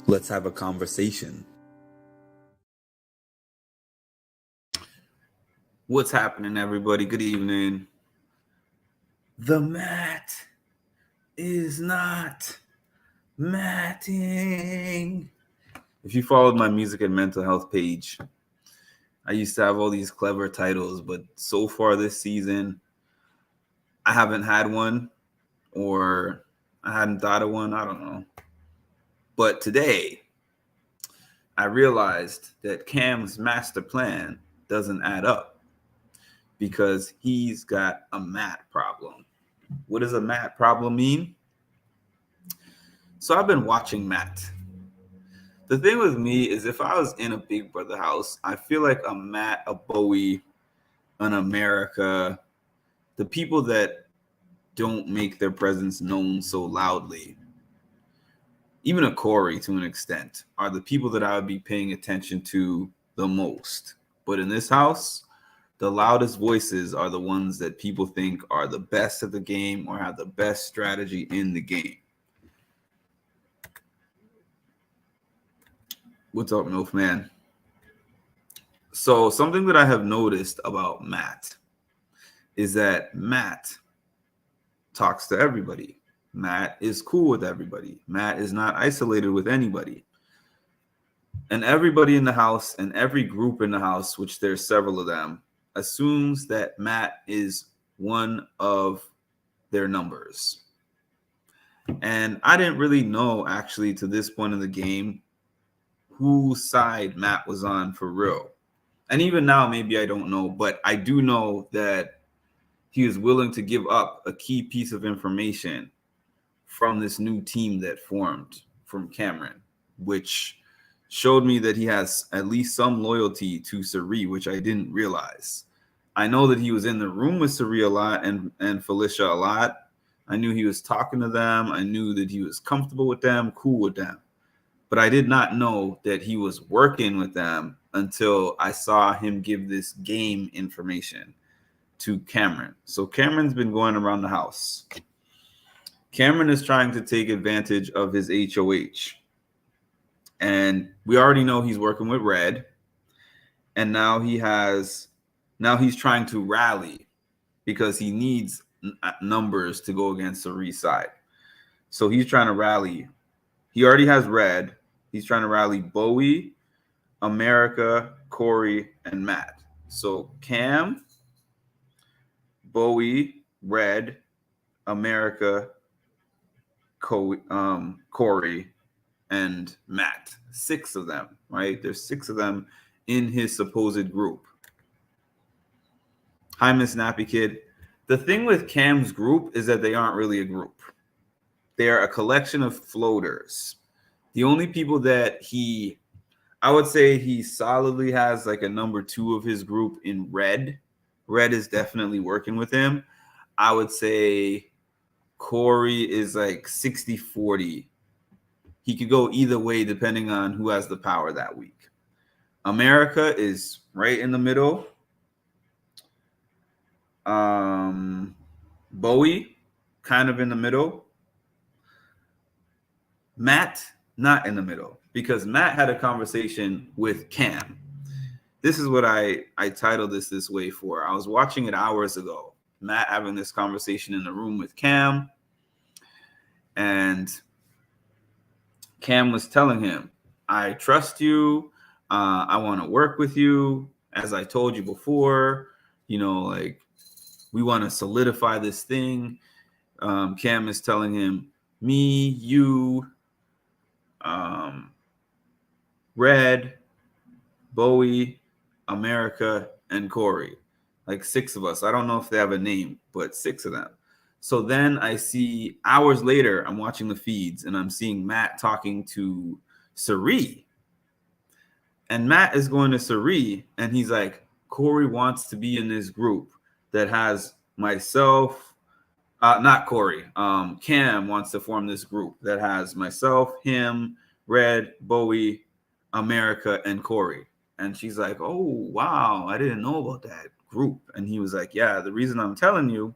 Let's have a conversation. What's happening, everybody? Good evening. The mat is not matting. If you followed my music and mental health page, I used to have all these clever titles, but so far this season, I haven't had one, or I hadn't thought of one. I don't know. But today, I realized that Cam's master plan doesn't add up because he's got a mat problem. What does a mat problem mean? So I've been watching Matt. The thing with me is if I was in a Big Brother house, I feel like a Matt, a Bowie, an America, the people that don't make their presence known so loudly, even a Corey to an extent, are the people that I would be paying attention to the most. But in this house, the loudest voices are the ones that people think are the best at the game or have the best strategy in the game. What's up, MILF man? So something that I have noticed about Matt is that Matt talks to everybody. Matt is cool with everybody. Matt is not isolated with anybody. And everybody in the house and every group in the house, which there's several of them, assumes that Matt is one of their numbers. And I didn't really know, actually, to this point in the game, whose side Matt was on for real. And even now, maybe I don't know, but I do know that he is willing to give up a key piece of information from this new team that formed from Cameron, which showed me that he has at least some loyalty to Cirie, which I didn't realize. I know that he was in the room with Cirie a lot and Felicia a lot. I knew he was talking to them. I knew that he was comfortable with them, cool with them. But I did not know that he was working with them until I saw him give this game information to Cameron. So Cameron's been going around the house. Cameron is trying to take advantage of his HOH. And we already know he's working with Red. And now he's trying to rally because he needs numbers to go against Cirie's side. So he's trying to rally. He already has Red. He's trying to rally Bowie, America, Corey, and Matt. So Cam, Bowie, Red, America, Corey, and Matt. 6 of them, right? There's 6 of them in his supposed group. Hi, Miss Nappy Kid. The thing with Cam's group is that they aren't really a group. They are a collection of floaters. The only people that I would say he solidly has like a number 2 of his group in Red. Red is definitely working with him. I would say Corey is like 60-40. He could go either way depending on who has the power that week. America is right in the middle. Bowie, kind of in the middle. Matt, not in the middle, because Matt had a conversation with Cam. This is what I titled this way for. I was watching it hours ago. Matt having this conversation in the room with Cam. And Cam was telling him, I trust you. I want to work with you. As I told you before, like we want to solidify this thing. Cam is telling him, me, you, Red, Bowie, America, and Corey. Like 6 of us. I don't know if they have a name, but 6 of them. So then I see hours later, I'm watching the feeds and I'm seeing Matt talking to Cirie. And Matt is going to Cirie and he's like, Corey wants to be in this group that has myself, not Corey, Cam wants to form this group that has myself, him, Red, Bowie, America, and Corey. And she's like, oh, wow, I didn't know about that group. And he was like, yeah, the reason I'm telling you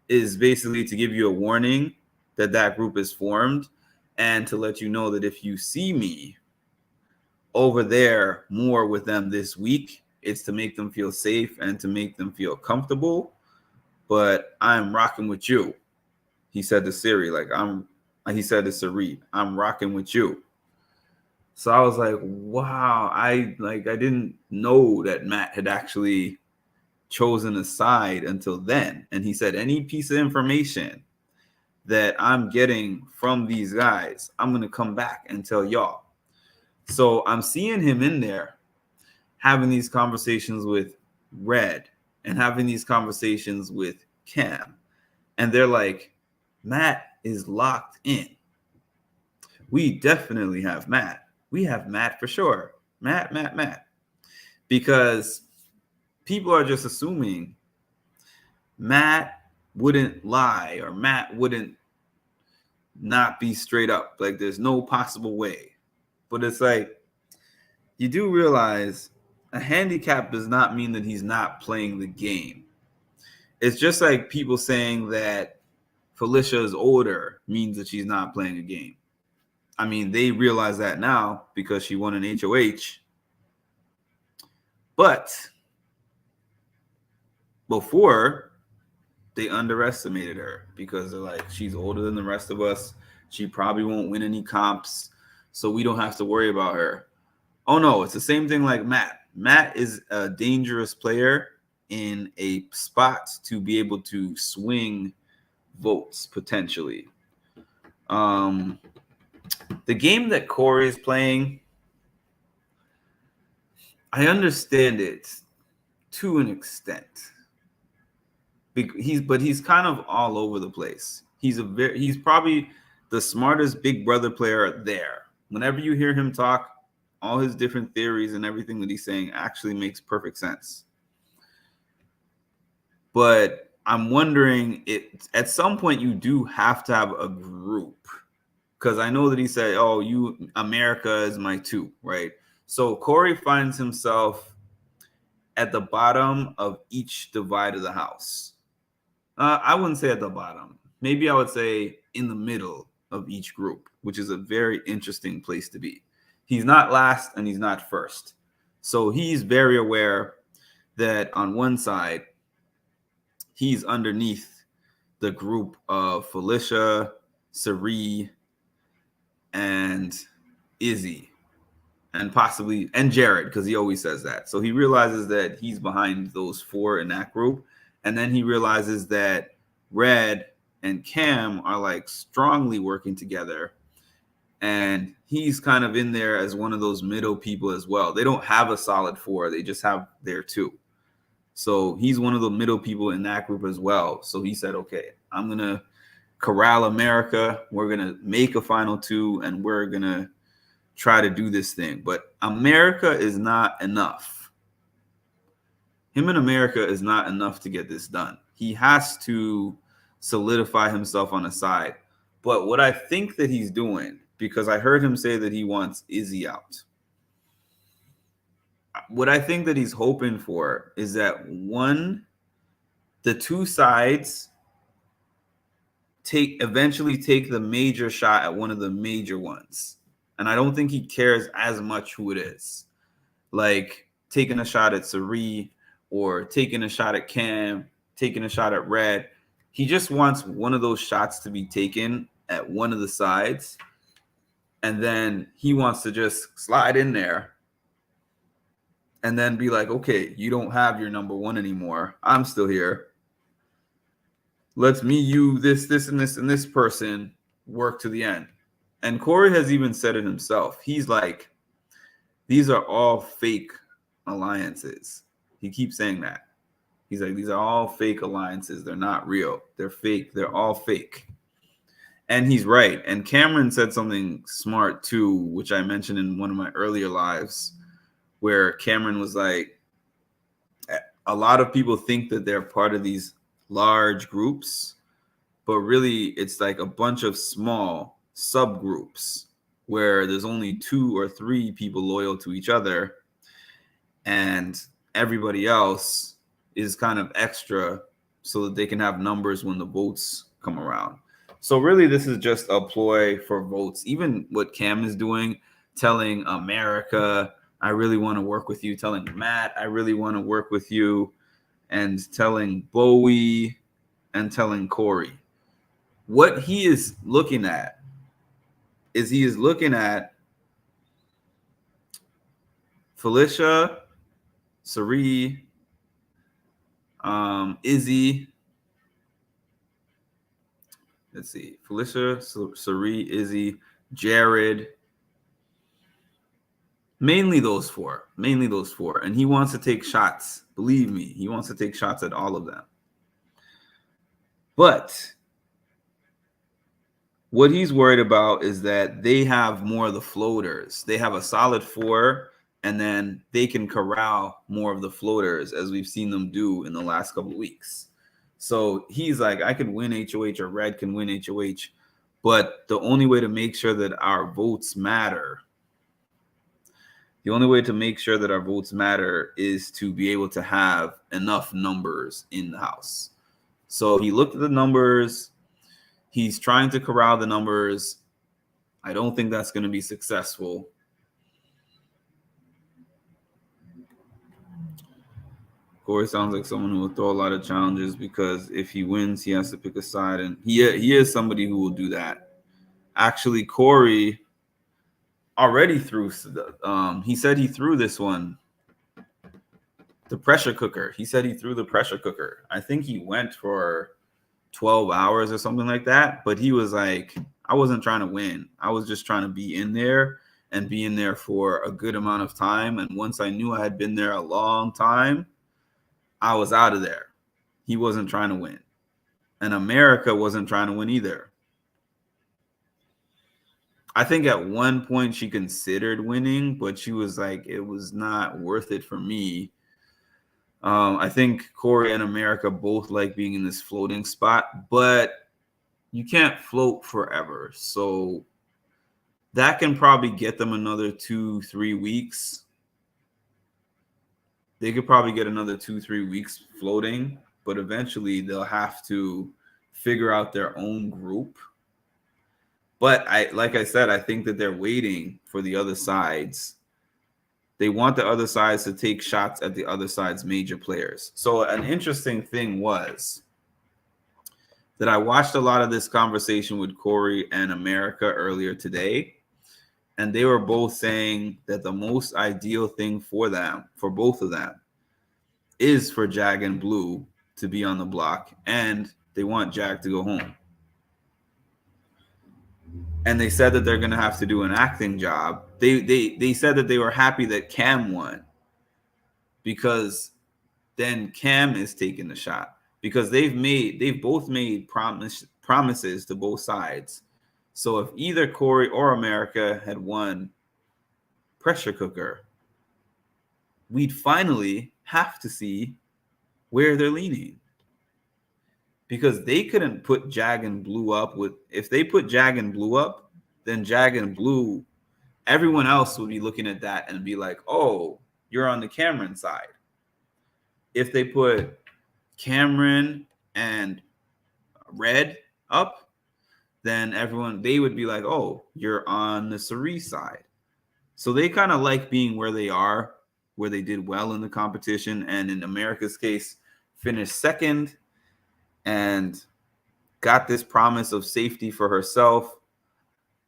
is basically to give you a warning that group is formed and to let you know that if you see me over there more with them this week, it's to make them feel safe and to make them feel comfortable. But I'm rocking with you. He said to Siri, he said to Sari, I'm rocking with you. So I was like, wow, I didn't know that Matt had actually chosen a side until then. And he said, any piece of information that I'm getting from these guys, I'm going to come back and tell y'all. So I'm seeing him in there having these conversations with Red and having these conversations with Cam. And they're like, Matt is locked in. We definitely have Matt. We have Matt for sure. Matt. Because people are just assuming Matt wouldn't lie or Matt wouldn't not be straight up. Like there's no possible way. But it's like, you do realize a handicap does not mean that he's not playing the game. It's just like people saying that Felicia is older means that she's not playing a game. I mean, they realize that now because she won an HOH. But before, they underestimated her because they're like, she's older than the rest of us. She probably won't win any comps, so we don't have to worry about her. Oh, no, it's the same thing like Matt. Matt is a dangerous player in a spot to be able to swing votes potentially. The game that Corey is playing, I understand it to an extent. He's kind of all over the place. He's probably the smartest Big Brother player there. Whenever you hear him talk, all his different theories and everything that he's saying actually makes perfect sense. But I'm wondering, at some point you do have to have a group, because I know that he said, "Oh, America is my two," right? So Corey finds himself at the bottom of each divide of the house. I wouldn't say at the bottom. Maybe I would say in the middle of each group, which is a very interesting place to be. He's not last and he's not first. So he's very aware that on one side, he's underneath the group of Felicia, Sari, and Izzy, and possibly, and Jared, because he always says that. So he realizes that he's behind those four in that group. And then he realizes that Red and Cam are like strongly working together. And he's kind of in there as one of those middle people as well. They don't have a solid four. They just have their two. So he's one of the middle people in that group as well. So he said, okay, I'm going to corral America. We're going to make a final two and we're going to try to do this thing. But America is not enough. Him in America is not enough to get this done. He has to solidify himself on a side. But what I think that he's doing, because I heard him say that he wants Izzy out. What I think that he's hoping for is that the two sides eventually take the major shot at one of the major ones. And I don't think he cares as much who it is. Like taking a shot at Sari or taking a shot at Cam, taking a shot at Red. He just wants one of those shots to be taken at one of the sides. And then he wants to just slide in there and then be like, okay, you don't have your number one anymore. I'm still here. Let's me, you, this, and this, and this person work to the end. And Corey has even said it himself. He's like, these are all fake alliances. He keeps saying that. He's like, these are all fake alliances. They're not real. They're fake. They're all fake. And he's right. And Cameron said something smart too, which I mentioned in one of my earlier lives, where Cameron was like, a lot of people think that they're part of these large groups, but really it's like a bunch of small subgroups where there's only 2 or 3 people loyal to each other, and everybody else is kind of extra so that they can have numbers when the votes come around. So really, this is just a ploy for votes. Even what Cam is doing, telling America, I really want to work with you, telling Matt, I really want to work with you, and telling Bowie and telling Corey. What he is looking at is he is looking at Felicia, Cirie, Izzy. Let's see. Felicia, Cirie, Izzy, Jared. Mainly those four. Mainly those four. And he wants to take shots. Believe me, he wants to take shots at all of them. But what he's worried about is that they have more of the floaters. They have a solid four, and then they can corral more of the floaters, as we've seen them do in the last couple of weeks. So he's like, I can win HOH, or Red can win HOH, but the only way to make sure that our votes matter, the only way to make sure that our votes matter is to be able to have enough numbers in the House. So he looked at the numbers. He's trying to corral the numbers. I don't think that's going to be successful. Corey sounds like someone who will throw a lot of challenges, because if he wins, he has to pick a side, and he is somebody who will do that. Actually, Corey already threw. He said he threw this one, the pressure cooker. He said he threw the pressure cooker. I think he went for 12 hours or something like that, but he was like, I wasn't trying to win. I was just trying to be in there and be in there for a good amount of time. And once I knew I had been there a long time, I was out of there. He wasn't trying to win. And America wasn't trying to win either. I think at one point she considered winning, but she was like, it was not worth it for me. I think Corey and America both like being in this floating spot, but you can't float forever. So that can probably get them another 2-3 weeks. They could probably get another 2-3 weeks floating, but eventually they'll have to figure out their own group. But like I said, I think that they're waiting for the other sides. They want the other sides to take shots at the other side's major players. So an interesting thing was that I watched a lot of this conversation with Corey and America earlier today, and they were both saying that the most ideal thing for them, for both of them, is for Jag and Blue to be on the block, and they want Jag to go home. And they said that they're going to have to do an acting job. They said that they were happy that Cam won, because then Cam is taking the shot, because they've both made promises to both sides. So if either Corey or America had won pressure cooker, we'd finally have to see where they're leaning. Because they couldn't put Jag and Blue up with, if they put Jag and Blue up, then Jag and Blue, everyone else would be looking at that and be like, oh, you're on the Cameron side. If they put Cameron and Red up, then they would be like, oh, you're on the Cirie side. So they kind of like being where they are, where they did well in the competition, and in America's case, finished second and got this promise of safety for herself,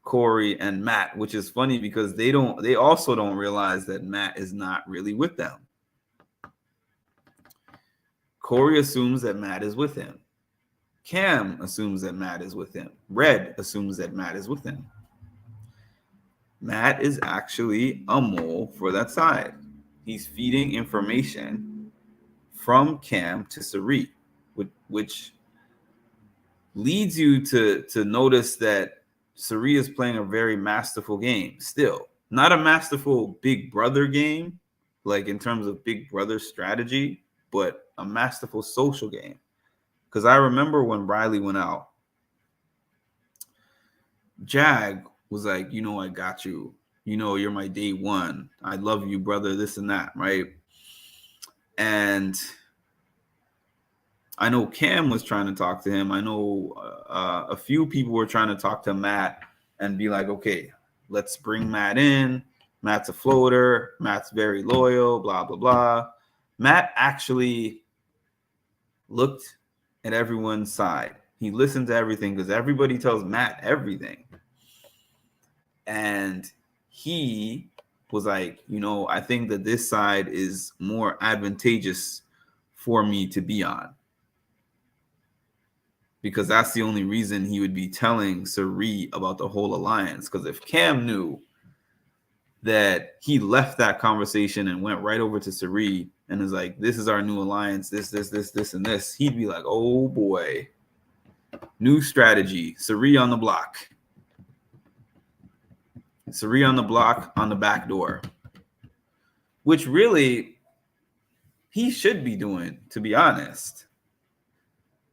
Corey, and Matt, which is funny because they also don't realize that Matt is not really with them. Corey assumes that Matt is with him. Cam assumes that Matt is with him. Red assumes that Matt is with him. Matt is actually a mole for that side. He's feeding information from Cam to Cirie, which leads you to notice that Cirie is playing a very masterful game still. Not a masterful Big Brother game, like in terms of Big Brother strategy, but a masterful social game. Because I remember when Riley went out, Jag was like, you know, I got you. You know, you're my day one. I love you, brother, this and that, right? And I know Cam was trying to talk to him. I know a few people were trying to talk to Matt and be like, okay, let's bring Matt in. Matt's a floater. Matt's very loyal, blah, blah, blah. Matt actually looked at everyone's side. He listened to everything because everybody tells Matt everything. And he was like, I think that this side is more advantageous for me to be on. Because that's the only reason he would be telling Cirie about the whole alliance. Because if Cam knew that he left that conversation and went right over to Cirie and is like, this is our new alliance, this, and this, he'd be like, oh boy, new strategy, Cirie on the block. Cirie on the block on the back door. Which really he should be doing, to be honest.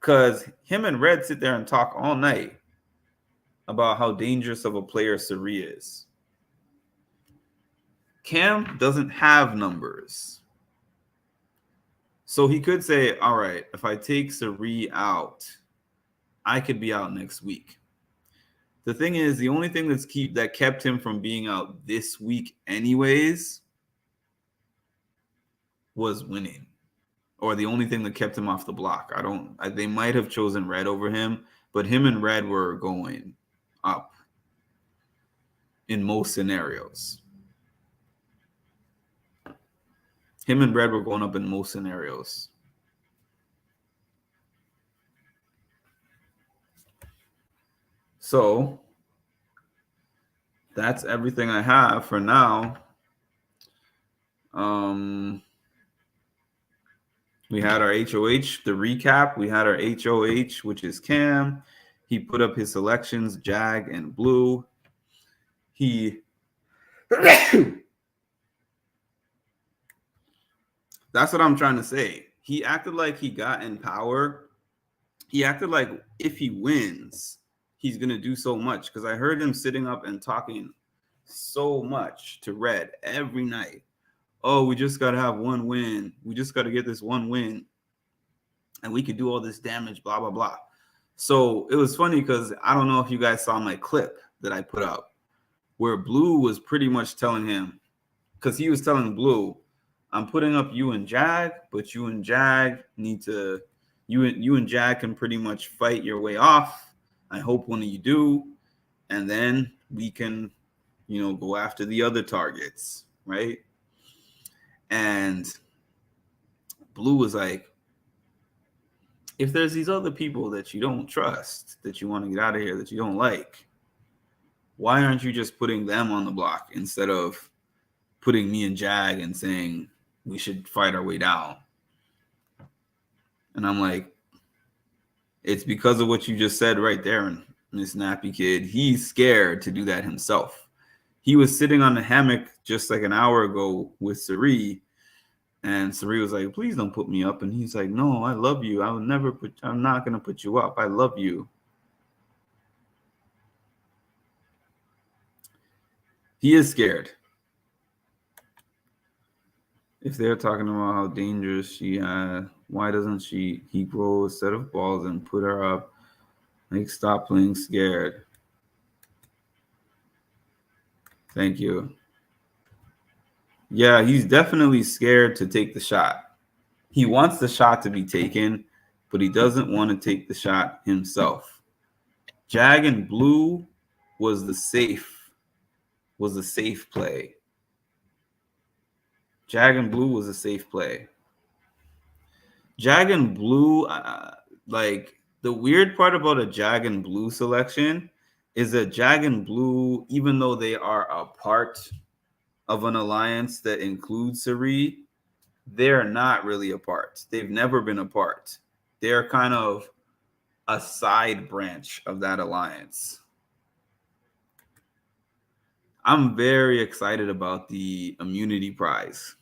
Because him and Red sit there and talk all night about how dangerous of a player Cirie is. Cam doesn't have numbers. So he could say, all right, if I take Cirie out, I could be out next week. The thing is, the only thing that kept him from being out this week anyways was winning. Or the only thing that kept him off the block. They might have chosen Red over him, but him and Red were going up in most scenarios. Him and Red were going up in most scenarios. So that's everything I have for now. We had our HOH, the recap. We had our HOH, which is Cam. He put up his selections, Jag and Blue. That's what I'm trying to say. He acted like he got in power. He acted like if he wins, he's going to do so much. Because I heard him sitting up and talking so much to Red every night. Oh, we just got to have one win. We just got to get this one win. And we could do all this damage, blah, blah, blah. So it was funny because I don't know if you guys saw my clip that I put up where Blue was pretty much telling him, because he was telling Blue, I'm putting up you and Jag, but you and Jag need to, you and Jag can pretty much fight your way off. I hope one of you do. And then we can, go after the other targets, right? And Blue was like, if there's these other people that you don't trust, that you want to get out of here, that you don't like, why aren't you just putting them on the block instead of putting me and Jag and saying we should fight our way down? And I'm like, it's because of what you just said right there, Miss Nappy Kid. He's scared to do that himself. He was sitting on the hammock just like an hour ago with Cirie, and Cirie was like, please don't put me up. And he's like, no, I love you. I'm not going to put you up. I love you. He is scared. If they're talking about how dangerous she is, why doesn't he grow a set of balls and put her up? Like, stop playing scared. Thank you. Yeah, he's definitely scared to take the shot. He wants the shot to be taken, but he doesn't want to take the shot himself. Jag and Blue was the safe play. Jag and Blue was a safe play. Jag and Blue, like the weird part about a Jag and Blue selection is that Jag and Blue, even though they are a part of an alliance that includes Cirie, they're not really a part. They've never been a part. They're kind of a side branch of that alliance. I'm very excited about the immunity prize.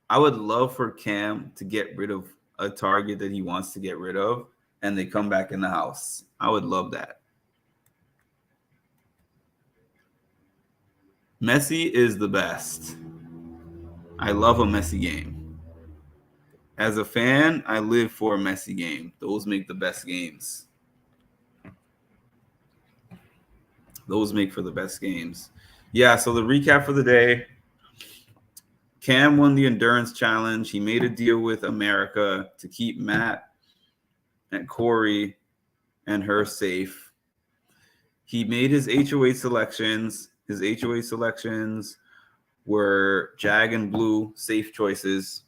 I would love for Cam to get rid of a target that he wants to get rid of, and they come back in the house. I would love that. Messi is the best. I love a messy game. As a fan, I live for a messy game. Those make the best games. Those make for the best games. Yeah, so the recap for the day. Cam won the endurance challenge. He made a deal with America to keep Matt and Corey and her safe. He made his HOH selections. His HOH selections were Jag and Blue, safe choices.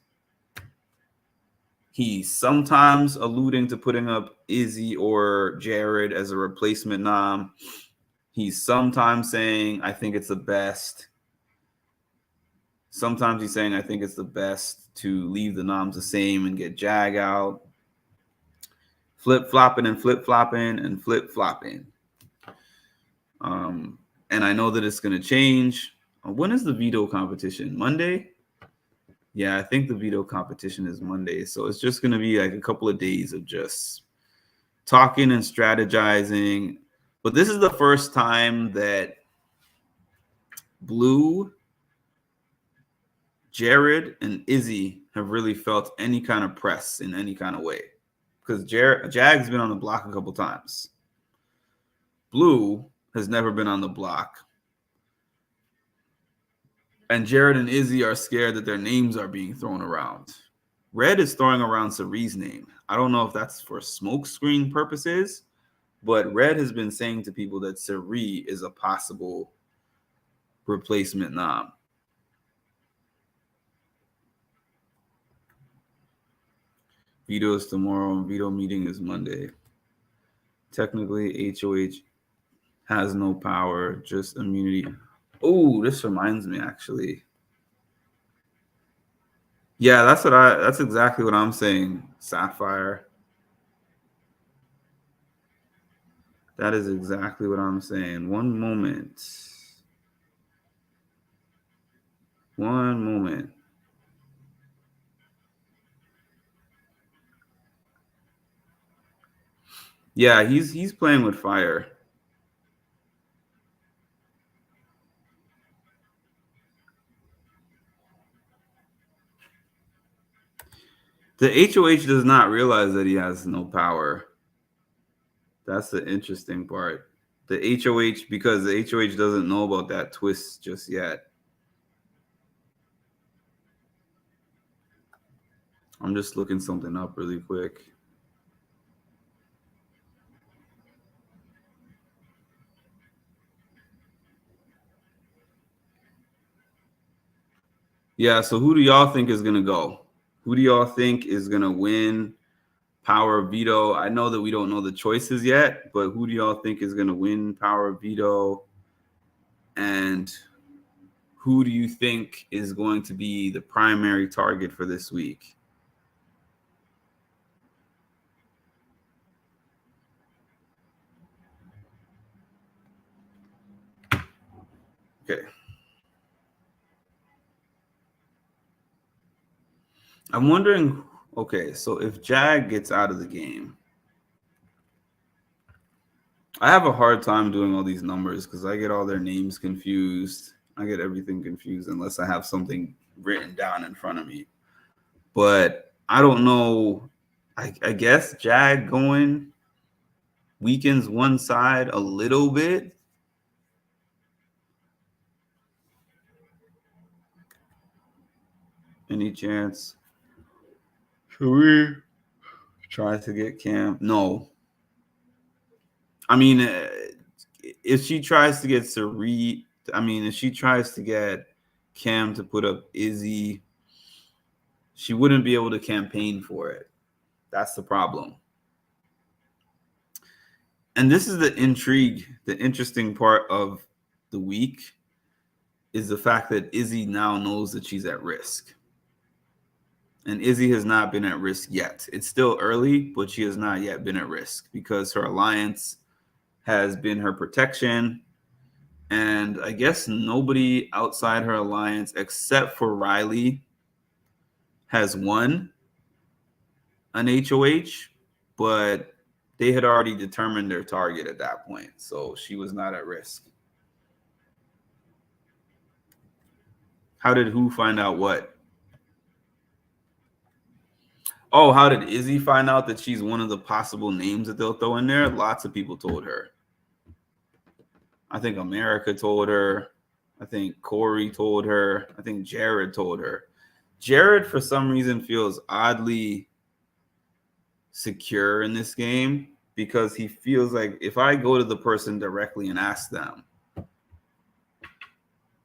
He's sometimes alluding to putting up Izzy or Jared as a replacement nom. He's sometimes saying, I think it's the best. Sometimes he's saying, I think it's the best to leave the noms the same and get Jag out. Flip-flopping and flip-flopping and flip-flopping. And I know that it's going to change. When is the veto competition? Monday? Yeah, I think the veto competition is Monday. So it's just going to be like a couple of days of just talking and strategizing. But this is the first time that Blue, Jared, and Izzy have really felt any kind of press in any kind of way. Because Jag's been on the block a couple times. Blue has never been on the block. And Jared and Izzy are scared that their names are being thrown around. Red is throwing around Cerie's name. I don't know if that's for smokescreen purposes, but Red has been saying to people that Cirie is a possible replacement nom. Veto is tomorrow and veto meeting is Monday. Technically, HOH has no power, just immunity. Oh, this reminds me, actually. Yeah, that's exactly what I'm saying, Sapphire. That is exactly what I'm saying. One moment. One moment. Yeah, he's playing with fire. The HOH does not realize that he has no power. That's the interesting part. The HOH, because the HOH doesn't know about that twist just yet. I'm just looking something up really quick. Yeah, so who do y'all think is going to go? Who do y'all think is going to win Power Veto? I know that we don't know the choices yet, but who do y'all think is going to win Power Veto? And who do you think is going to be the primary target for this week? Okay. I'm wondering, okay, so if Jag gets out of the game, I have a hard time doing all these numbers because I get all their names confused. I get everything confused unless I have something written down in front of me. But I don't know. I guess Jag going weakens one side a little bit. Any chance? Should we try to get Cam? No. I mean, if she tries to get Cirie, if she tries to get Cam to put up Izzy, she wouldn't be able to campaign for it. That's the problem. And this is the intrigue, the interesting part of the week is the fact that Izzy now knows that she's at risk. And Izzy has not been at risk yet. It's still early, but she has not yet been at risk because her alliance has been her protection. And I guess nobody outside her alliance, except for Riley, has won an HOH, but they had already determined their target at that point. So she was not at risk. How did who find out what? Oh, how did Izzy find out that she's one of the possible names that they'll throw in there? Lots of people told her. I think America told her. I think Corey told her. I think Jared told her. Jared, for some reason, feels oddly secure in this game because he feels like if I go to the person directly and ask them,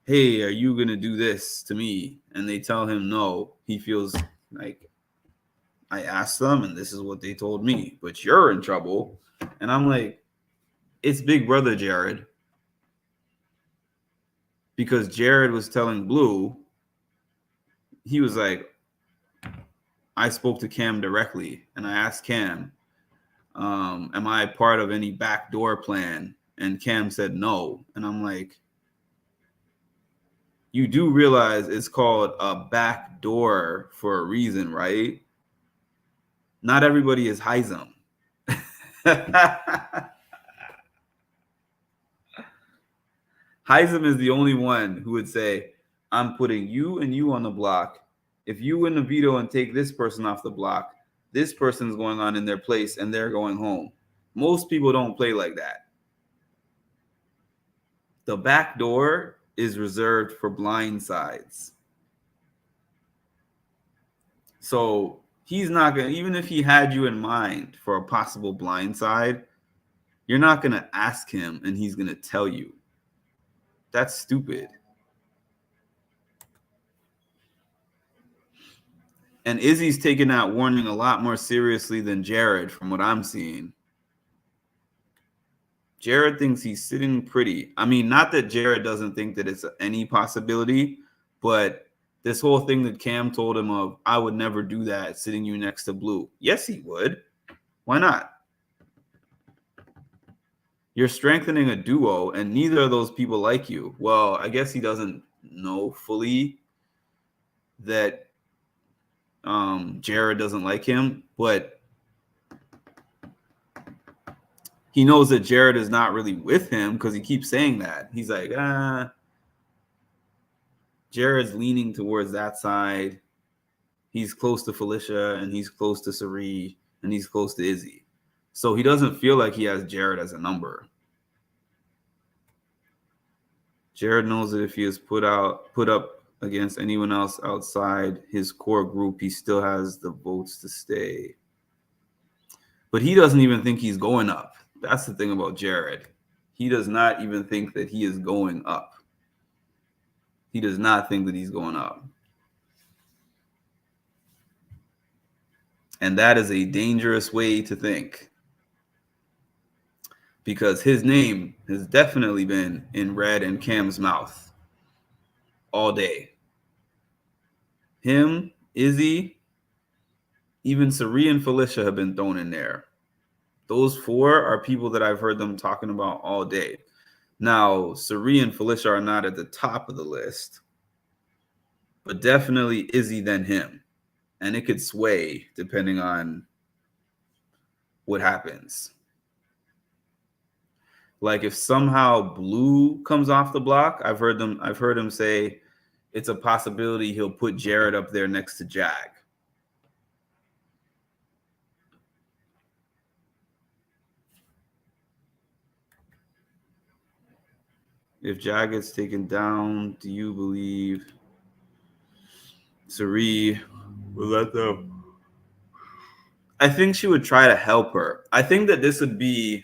hey, are you going to do this to me? And they tell him no, he feels like I asked them and this is what they told me, but you're in trouble. And I'm like, it's Big Brother Jared. Because Jared was telling Blue, he was like, I spoke to Cam directly and I asked Cam, am I part of any backdoor plan? And Cam said no. And I'm like, you do realize it's called a backdoor for a reason, right? Not everybody is Heism. Heism is the only one who would say, I'm putting you and you on the block. If you win the veto and take this person off the block, this person's going on in their place and they're going home. Most people don't play like that. The back door is reserved for blind sides. So he's not going to, even if he had you in mind for a possible blind side, you're not going to ask him and he's going to tell you. That's stupid. And Izzy's taking that warning a lot more seriously than Jared, from what I'm seeing. Jared thinks he's sitting pretty. I mean, not that Jared doesn't think that it's any possibility, but this whole thing that Cam told him of, I would never do that, sitting you next to Blue. Yes, he would. Why not? You're strengthening a duo, and neither of those people like you. Well, I guess he doesn't know fully that Jared doesn't like him, but he knows that Jared is not really with him because he keeps saying that. He's like, Jared's leaning towards that side. He's close to Felicia, and he's close to Cirie, and he's close to Izzy. So he doesn't feel like he has Jared as a number. Jared knows that if he is put up against anyone else outside his core group, he still has the votes to stay. But he doesn't even think he's going up. That's the thing about Jared. He does not even think that he is going up. He does not think that he's going up. And that is a dangerous way to think. Because his name has definitely been in Red and Cam's mouth all day. Him, Izzy, even Cirie and Felicia have been thrown in there. Those four are people that I've heard them talking about all day. Now, Cirie and Felicia are not at the top of the list, but definitely Izzy then him. And it could sway depending on what happens. Like if somehow Blue comes off the block, I've heard him say it's a possibility he'll put Jared up there next to Jag. If Jag gets taken down, do you believe Cirie will let them? I think she would try to help her. I think that this would be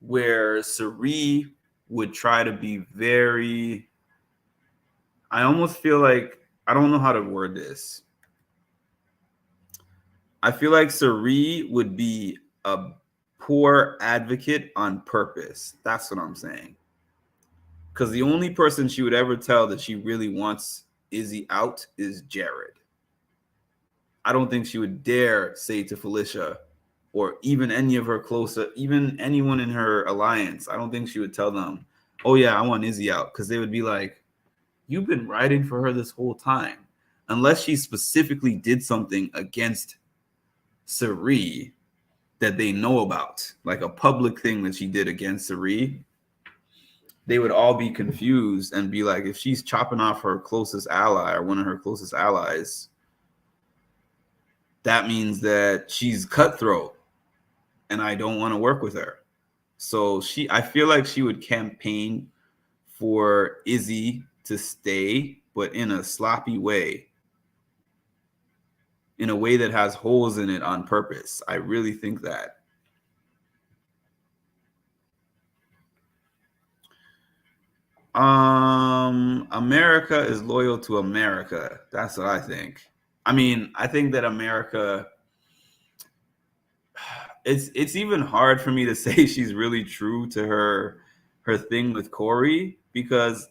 where Cirie would try to be very, I almost feel like, I don't know how to word this. I feel like Cirie would be a poor advocate on purpose. That's what I'm saying. Because the only person she would ever tell that she really wants Izzy out is Jared. I don't think she would dare say to Felicia or even any of her closer, even anyone in her alliance, I don't think she would tell them, oh yeah, I want Izzy out. Because they would be like, you've been writing for her this whole time. Unless she specifically did something against Cirie that they know about, like a public thing that she did against Cirie, they would all be confused and be like, if she's chopping off her closest ally or one of her closest allies, that means that she's cutthroat and I don't want to work with her. So I feel like she would campaign for Izzy to stay, but in a sloppy way, in a way that has holes in it on purpose. I really think that. America is loyal to America. That's what I think. I mean, I think that America, it's even hard for me to say she's really true to her thing with Corey, because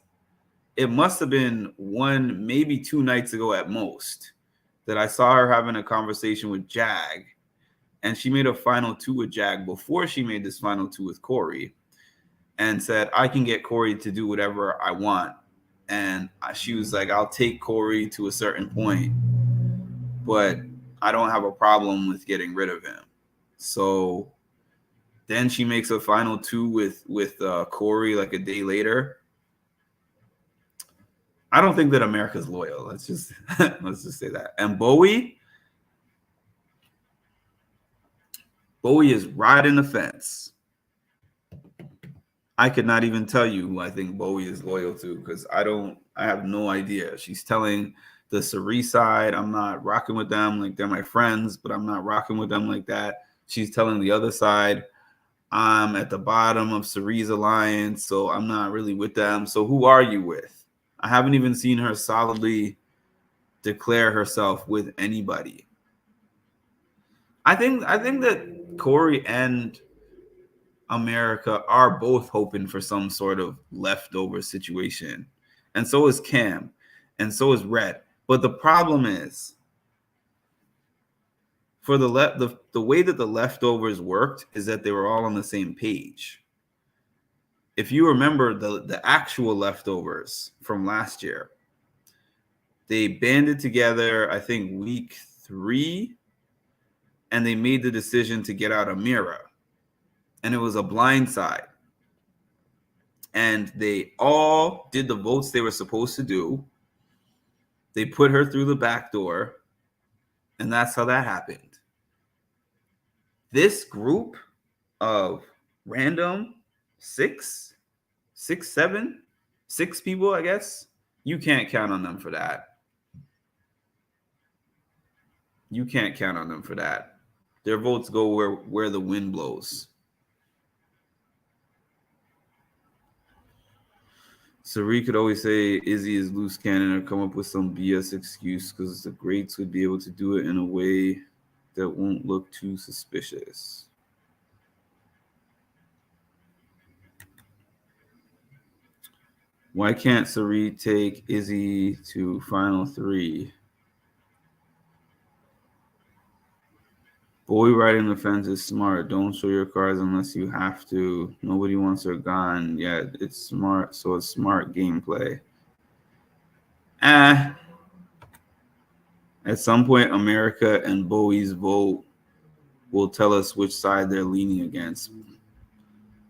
it must have been one, maybe 2 nights ago at most, that I saw her having a conversation with Jag, and she made a final two with Jag before she made this final two with Corey, and said, I can get Corey to do whatever I want. And she was like, I'll take Corey to a certain point, but I don't have a problem with getting rid of him. So then she makes a final two with Corey like a day later. I don't think that America's loyal. Let's just say that. And Bowie is riding the fence. I could not even tell you who I think Bowie is loyal to, because I have no idea. She's telling the Cirie side, I'm not rocking with them, like they're my friends, but I'm not rocking with them like that. She's telling the other side, I'm at the bottom of Cirie's alliance, so I'm not really with them. So who are you with? I haven't even seen her solidly declare herself with anybody. I think that Corey and America are both hoping for some sort of leftover situation. And so is Cam. And so is Red. But the problem is, for the way that the leftovers worked is that they were all on the same page. If you remember the actual leftovers from last year, they banded together, I think, week 3, and they made the decision to get out Amira. And it was a blindside. And they all did the votes they were supposed to do. They put her through the back door, and that's how that happened. This group of random 6 people, I guess, you can't count on them for that. You can't count on them for that. Their votes go where the wind blows. Cirie could always say Izzy is loose cannon or come up with some BS excuse because the greats would be able to do it in a way that won't look too suspicious. Why can't Cirie take Izzy to final 3? Boy riding the fence is smart. Don't show your cards unless you have to. Nobody wants her gone. Yeah, it's smart. So it's smart gameplay. At some point, America and Bowie's vote will tell us which side they're leaning against.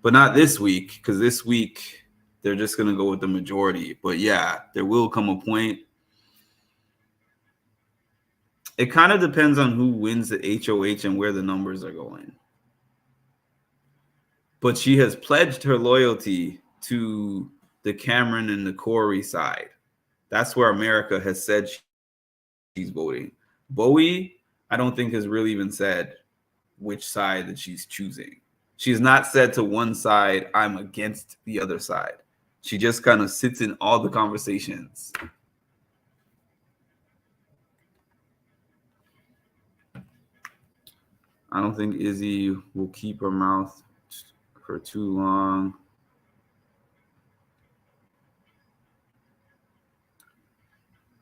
But not this week, because this week they're just going to go with the majority. But yeah, there will come a point. It kind of depends on who wins the HOH and where the numbers are going. But she has pledged her loyalty to the Cameron and the Corey side. That's where America has said she's voting. Bowie, I don't think has really even said which side that she's choosing. She's not said to one side, I'm against the other side. She just kind of sits in all the conversations. I don't think Izzy will keep her mouth for too long.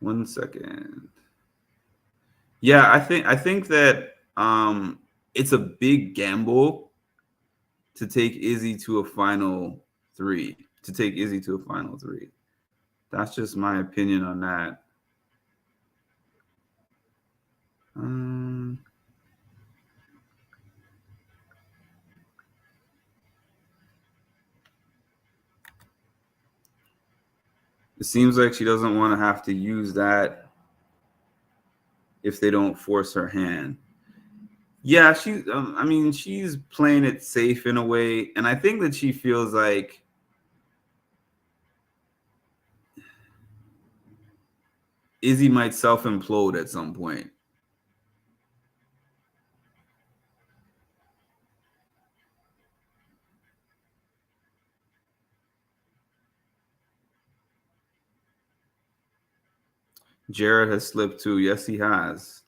One second. Yeah, I think that it's a big gamble to take Izzy to a final 3. That's just my opinion on that. It seems like she doesn't want to have to use that if they don't force her hand. Yeah, I mean, she's playing it safe in a way, and I think that she feels like Izzy might self-implode at some point. Jared has slipped too. Yes, he has.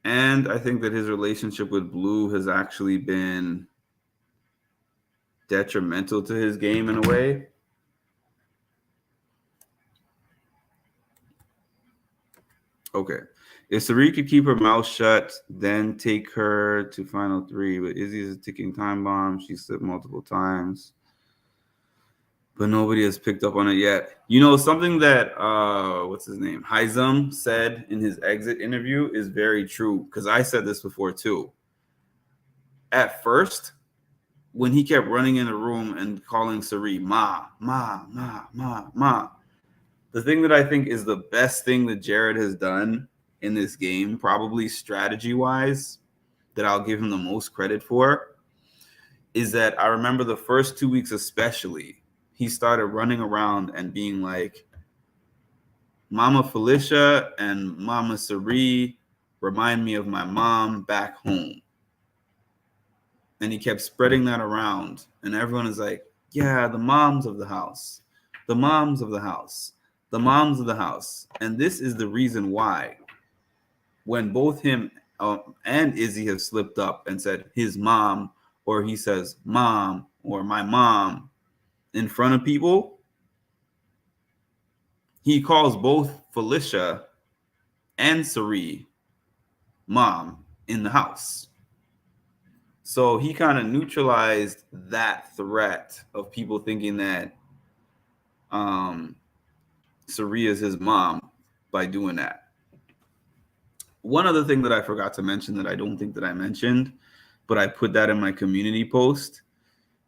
And I think that his relationship with Blue has actually been detrimental to his game in a way. Okay. If Cirie could keep her mouth shut, then take her to final three. But Izzy's a ticking time bomb. She slipped multiple times, but nobody has picked up on it yet. You know, something that what's his name? Heizem said in his exit interview is very true, because I said this before too. At first, when he kept running in the room and calling Cirie ma, ma, ma, ma, ma, the thing that I think is the best thing that Jared has done in this game, probably strategy wise, that I'll give him the most credit for, is that I remember the first 2 weeks especially, he started running around and being like, Mama Felicia and Mama Cirie remind me of my mom back home. And he kept spreading that around, and everyone is like, yeah, the moms of the house, the moms of the house, the moms of the house. And this is the reason why when both him and Izzy have slipped up and said his mom, or he says mom or my mom in front of people, he calls both Felicia and Cirie mom in the house. So he kind of neutralized that threat of people thinking that Cirie is his mom by doing that. One other thing that I forgot to mention that I don't think that I mentioned, but I put that in my community post,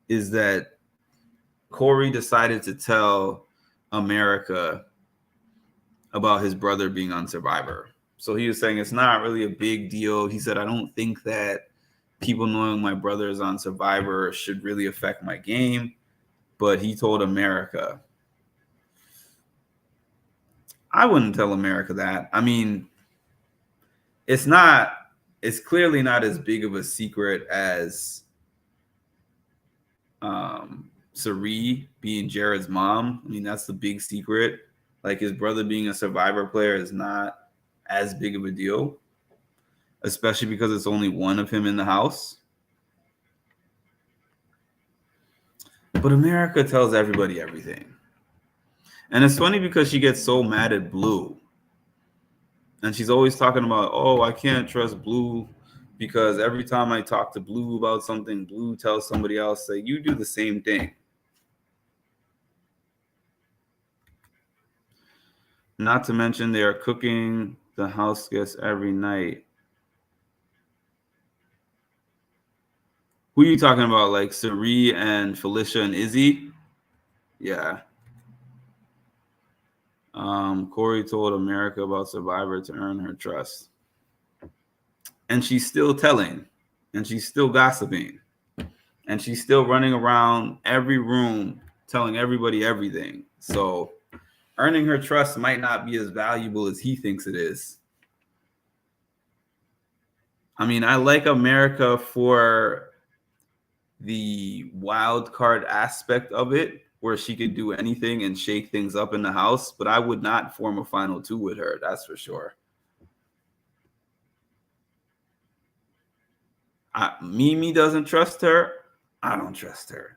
is that Corey decided to tell America about his brother being on Survivor. So he was saying it's not really a big deal. He said, I don't think that people knowing my brother is on Survivor should really affect my game. But he told America. I wouldn't tell America that. I mean, it's clearly not as big of a secret as Cirie being Jared's mom. I mean, that's the big secret. Like, his brother being a Survivor player is not as big of a deal, especially because it's only one of him in the house. But America tells everybody everything. And it's funny because she gets so mad at Blue. And she's always talking about, oh, I can't trust Blue because every time I talk to Blue about something, Blue tells somebody else, say, you do the same thing. Not to mention they are cooking the house guests every night. Who are you talking about? Like Cirie and Felicia and Izzy? Yeah. Corey told America about Survivor to earn her trust. And she's still telling, and she's still gossiping, and she's still running around every room telling everybody everything. So earning her trust might not be as valuable as he thinks it is. I mean, I like America for the wild card aspect of it, where she could do anything and shake things up in the house, but I would not form a final two with her, that's for sure. Mimi doesn't trust her. I don't trust her.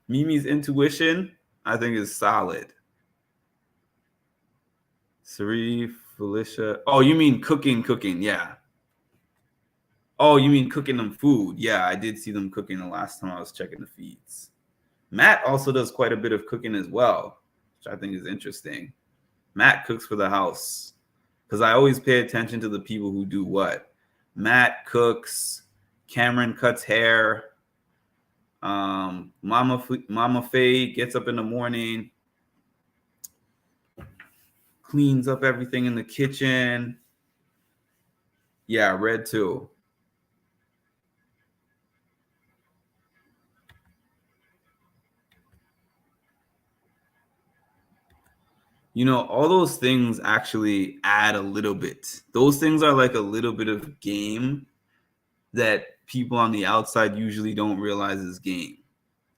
Mimi's intuition, I think, is solid. Cirie, Felicia. Oh, you mean cooking, yeah. Oh, you mean cooking them food. Yeah, I did see them cooking the last time I was checking the feeds. Matt also does quite a bit of cooking as well, which I think is interesting. Matt cooks for the house because I always pay attention to the people who do what. Matt cooks. Cameron cuts hair. Mama Faye gets up in the morning, cleans up everything in the kitchen. Yeah, red too. You know, all those things actually add a little bit. Those things are like a little bit of game that people on the outside usually don't realize is game.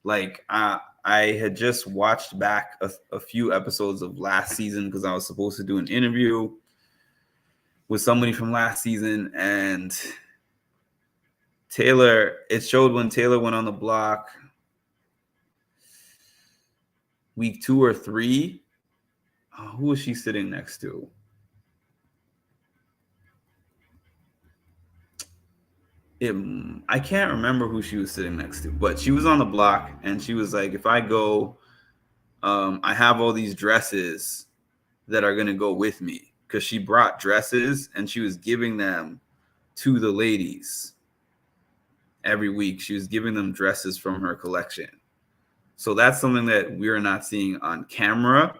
Like I had just watched back a few episodes of last season because I was supposed to do an interview with somebody from last season, and Taylor, it showed when Taylor went on the block week 2 or 3. Who was she sitting next to? I can't remember who she was sitting next to, but she was on the block and she was like, if I go, I have all these dresses that are going to go with me, because she brought dresses and she was giving them to the ladies every week. She was giving them dresses from her collection. So that's something that we're not seeing on camera,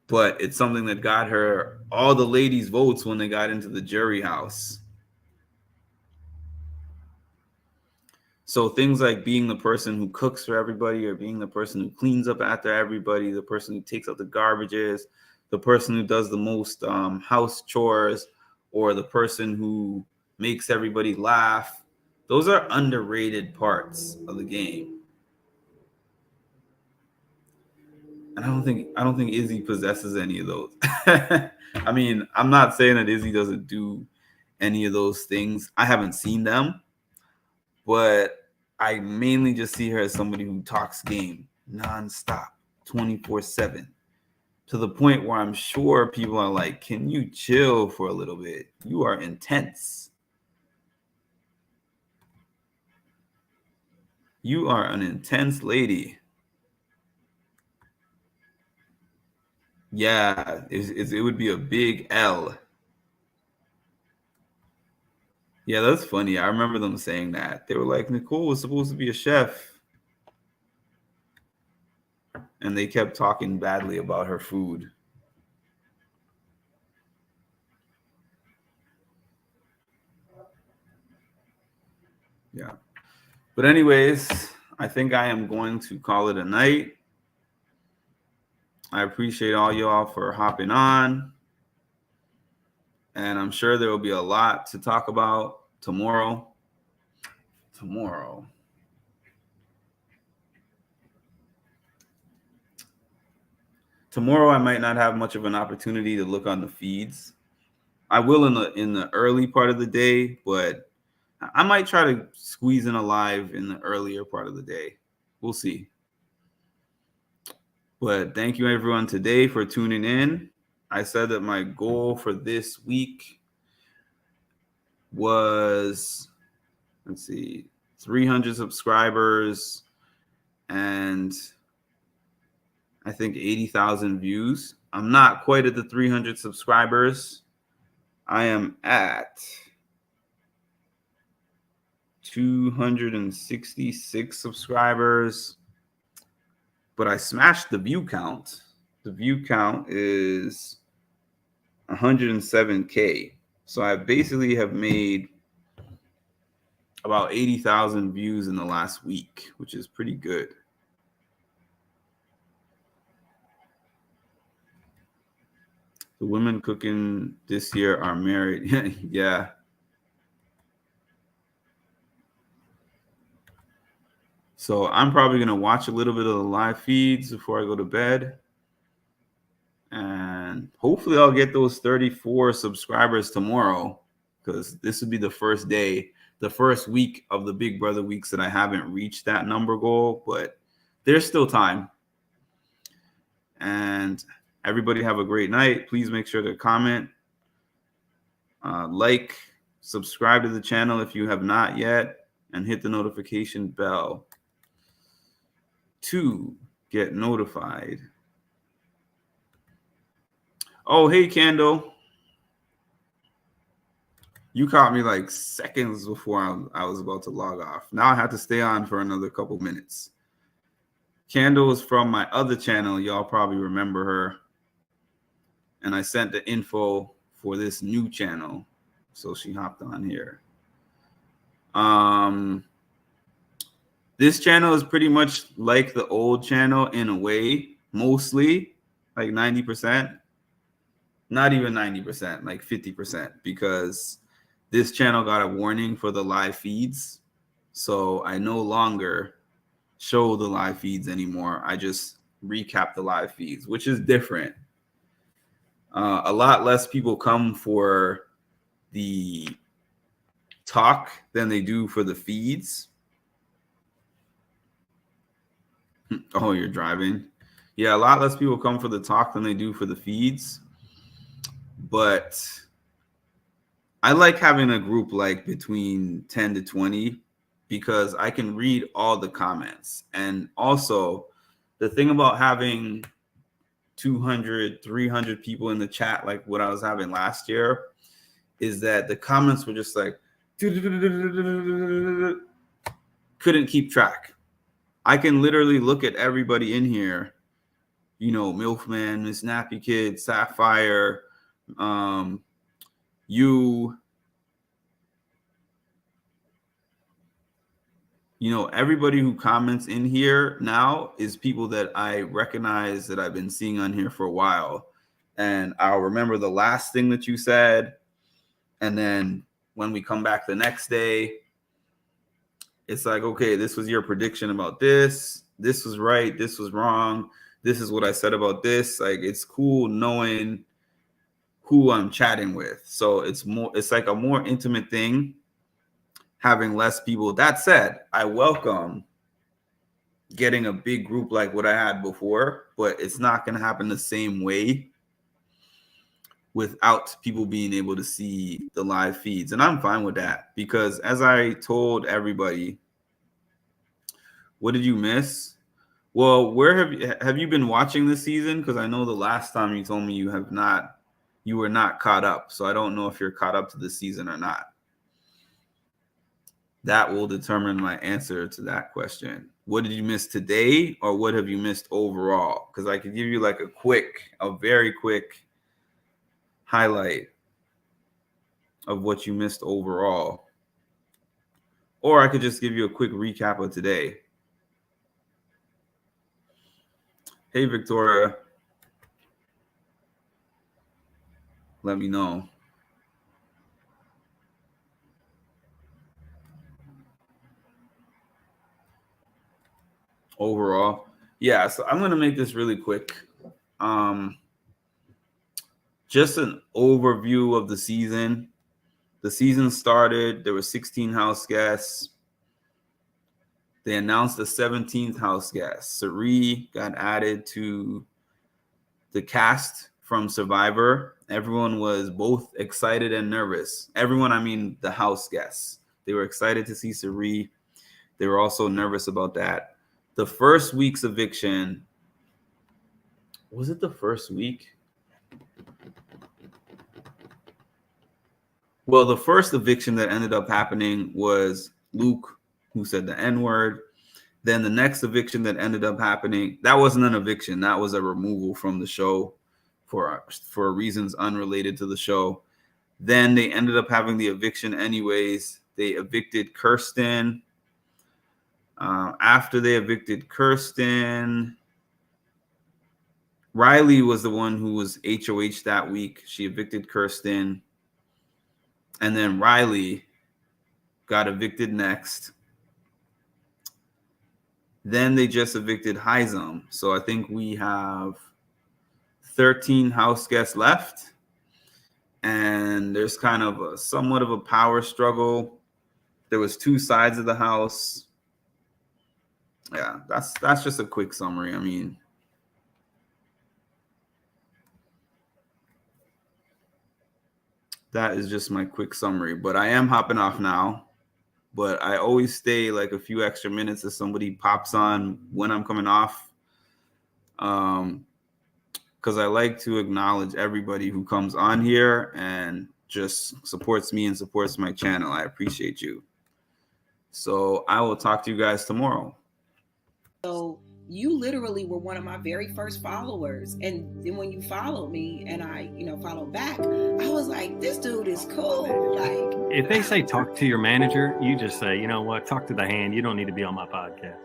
but it's something that got her all the ladies' votes when they got into the jury house. So things like being the person who cooks for everybody, or being the person who cleans up after everybody, the person who takes out the garbages, the person who does the most house chores, or the person who makes everybody laugh, those are underrated parts of the game. And I don't think Izzy possesses any of those. I mean, I'm not saying that Izzy doesn't do any of those things. I haven't seen them, but I mainly just see her as somebody who talks game nonstop, 24/7, to the point where I'm sure people are like, "Can you chill for a little bit? You are intense. You are an intense lady." Yeah, it would be a big L. Yeah, that's funny. I remember them saying that. They were like, Nicole was supposed to be a chef. And they kept talking badly about her food. Yeah. But anyways, I think I am going to call it a night. I appreciate all y'all for hopping on. And I'm sure there will be a lot to talk about tomorrow. Tomorrow I might not have much of an opportunity to look on the feeds. I will in the early part of the day, but I might try to squeeze in a live in the earlier part of the day. We'll see. But thank you everyone today for tuning in. I said that my goal for this week was, let's see, 300 subscribers and I think 80,000 views. I'm not quite at the 300 subscribers. I am at 266 subscribers, but I smashed the view count. The view count is 107K. So I basically have made about 80,000 views in the last week, which is pretty good. The women cooking this year are married. Yeah. So I'm probably going to watch a little bit of the live feeds before I go to bed. And hopefully I'll get those 34 subscribers tomorrow, because this would be the first day, the first week of the Big Brother weeks that I haven't reached that number goal, but there's still time. And everybody have a great night. Please make sure to comment, like, subscribe to the channel if you have not yet, and hit the notification bell to get notified. Oh, hey, Candle. You caught me like seconds before I was about to log off. Now I have to stay on for another couple minutes. Candle is from my other channel. Y'all probably remember her. And I sent the info for this new channel. So she hopped on here. This channel is pretty much like the old channel in a way, mostly like 90%. Not even 90%, like 50%, because this channel got a warning for the live feeds. So I no longer show the live feeds anymore. I just recap the live feeds, which is different. A lot less people come for the talk than they do for the feeds. Oh, you're driving? Yeah, a lot less people come for the talk than they do for the feeds. But I like having a group like between 10 to 20 because I can read all the comments. And also, the thing about having 200, 300 people in the chat, like what I was having last year, is that the comments were just like, couldn't keep track. I can literally look at everybody in here, you know, Milfman, Miss Nappy Kid, Sapphire, you know, everybody who comments in here now is people that I recognize that I've been seeing on here for a while. And I'll remember the last thing that you said. And then when we come back the next day, it's like, okay, this was your prediction about this. This was right. This was wrong. This is what I said about this. Like, it's cool knowing who I'm chatting with. So it's like a more intimate thing, having less people. That said, I welcome getting a big group like what I had before, but it's not going to happen the same way without people being able to see the live feeds. And I'm fine with that because, as I told everybody, what did you miss? Well, where have you been watching this season? Because I know the last time you told me you were not caught up. So I don't know if you're caught up to the season or not. That will determine my answer to that question. What did you miss today, or what have you missed overall? Because I could give you like a very quick highlight of what you missed overall. Or I could just give you a quick recap of today. Hey, Victoria. Let me know. Overall. Yeah, so I'm going to make this really quick. Just an overview of the season. The season started. There were 16 house guests. They announced the 17th house guest. Cirie got added to the cast from Survivor. Everyone was both excited and nervous. Everyone, I mean the house guests. They were excited to see Cirie. They were also nervous about that. The first week's eviction, was it the first week? Well, the first eviction that ended up happening was Luke, who said the N-word. Then the next eviction that ended up happening, that wasn't an eviction. That was a removal from the show for reasons unrelated to the show. Then they ended up having the eviction anyways. They evicted Kirsten. After they evicted Kirsten, Riley was the one who was HOH that week. She evicted Kirsten. And then Riley got evicted next. Then they just evicted Heizem. So I think we have 13 house guests left. And there's kind of somewhat of a power struggle. There was two sides of the house. Yeah, that's just a quick summary. I mean, that is just my quick summary. But I am hopping off now. But I always stay like a few extra minutes if somebody pops on when I'm coming off. Because I like to acknowledge everybody who comes on here and just supports me and supports my channel. I appreciate you. So I will talk to you guys tomorrow. So you literally were one of my very first followers. And then when you followed me and I, followed back, I was like, this dude is cool. Like, if they say talk to your manager, you just say, you know what, talk to the hand. You don't need to be on my podcast.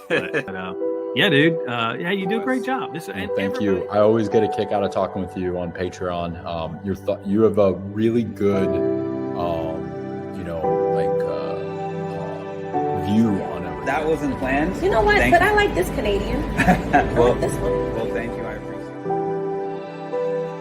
But, yeah, dude. Yeah, you do a great job. Thank you. I always get a kick out of talking with you on Patreon. You have a really good, view on it. That wasn't planned. You know what? But I like this Canadian. I like this one.